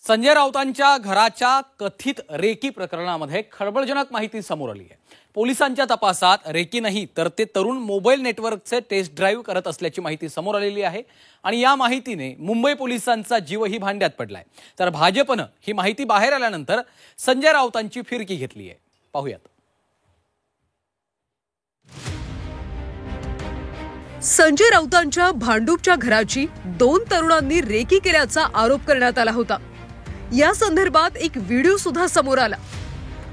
संजय राऊतांच्या घराच्या कथित रेकी प्रकरणामध्ये खळबळजनक माहिती समोर आली आहे। पोलिसांच्या तपासात रेकी नाही तर ते तरुण मोबाईल नेटवर्कचे टेस्ट ड्राइव्ह करत असल्याची माहिती समोर आलेली आहे आणि या माहितीने मुंबई पोलिसांचा जीवही भांड्यात पडलाय। तर भाजपने ही माहिती बाहेर आल्यानंतर संजय राऊतांची फिरकी घेतली आहे। पाहूयात। संजय राऊतांच्या भांडूपच्या घराची 2 तरुणांनी रेकी केल्याचा आरोप करण्यात आला होता। या संदर्भात एक व्हिडिओ सुद्धा समोर आला।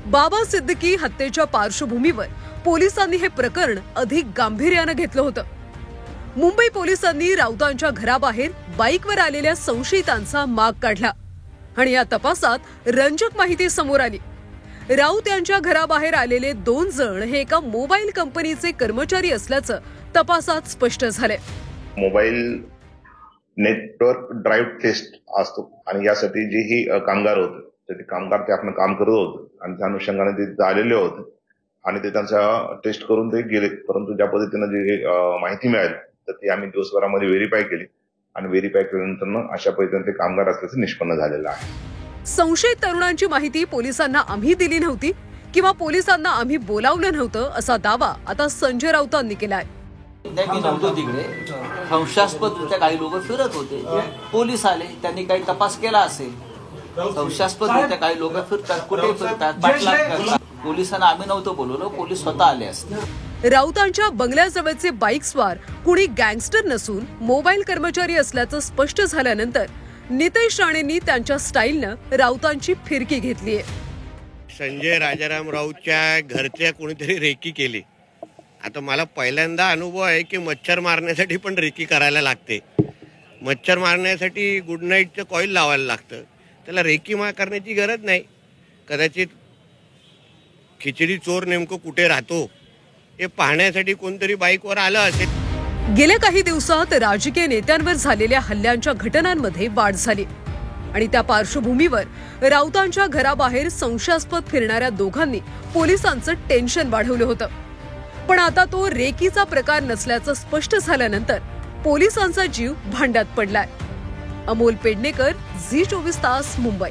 बाबा सिद्दीकी हत्येच्या पार्श्वभूमीवर पोलिसांनी हे प्रकरण अधिक गांभीर्याने घेतलं होतं। मुंबई पोलिसांनी राऊतांच्या घराबाहेर बाईकवर आलेल्या संशयितांचा माग काढला आणि या तपासात रंजक माहिती समोर आली। राऊत यांच्या घराबाहेर आलेले 2 जण हे एका मोबाईल कंपनीचे कर्मचारी असल्याचं तपासात स्पष्ट झाले। मोबाईल नेटवर्क ड्राइव्ह टेस्ट असतो आणि यासाठी जे ही कामगार होते ते कामगार ते आपण काम करत होते आणि त्या अनुषंगाने ते आलेले होते आणि ते त्यांचा टेस्ट करून ते गेले। परंतु ज्या पद्धतीने जी माहिती मिळाली तर ती आम्ही दिवसभरामध्ये व्हेरीफाय केली आणि व्हेरीफाय केल्यानंतर अशा पद्धतीने ते कामगार असल्याचं निष्पन्न झालेलं आहे। संशयित तरुणांची माहिती पोलिसांना आम्ही दिली नव्हती किंवा पोलिसांना आम्ही बोलावलं नव्हतं असा दावा आता संजय राऊतांनी केलाय। मी नव्हतो तिकडे, संशयास्पदरित्या काही लोक फिरत होते, पोलीस आले, त्यांनी काही तपास केला असेल। संशयास्पदरित्या काही लोक फिरतात, कुठे फिरतात, पाठलाग करतात। पोलिसांना आम्ही नव्हतो बोलवलं, पोलीस स्वतः आले असते। राऊतांच्या बंगल्याजवळचे बाईक स्वार कुणी गँगस्टर नसून मोबाईल कर्मचारी असल्याचं स्पष्ट झाल्यानंतर नितेश राणेंनी त्यांच्या स्टाईलनं राऊतांची फिरकी घेतलीये। संजय राजाराम राऊतच्या घरच्या कोणीतरी रेकी केली। आता मला पहिल्यांदा अनुभव आहे की मच्छर मारण्यासाठी पण रेकी करायला लागते। मच्छर मारण्यासाठी गुड नाईटचं कॉईल लावायला लागतं, त्याला रेकी करण्याची गरज नाही। कदाचित खिचडी चोर नेमकं कुठे राहतो हे पाहण्यासाठी कोणतरी बाईकवर आलं असेल। गेल्या काही दिवसात राजकीय नेत्यांवर झालेल्या हल्ल्यांच्या घटनांमध्ये वाढ झाली आणि त्या पार्श्वभूमीवर राऊतांच्या घराबाहेर संशयास्पद फिरणाऱ्या दोघांनी पोलिसांचं टेन्शन वाढवलं होतं। पण आता तो रेकीचा प्रकार नसल्याचं स्पष्ट झाल्यानंतर पोलिसांचा जीव भांड्यात पडलाय। अमोल पेडणेकर, झी 24 तास, मुंबई।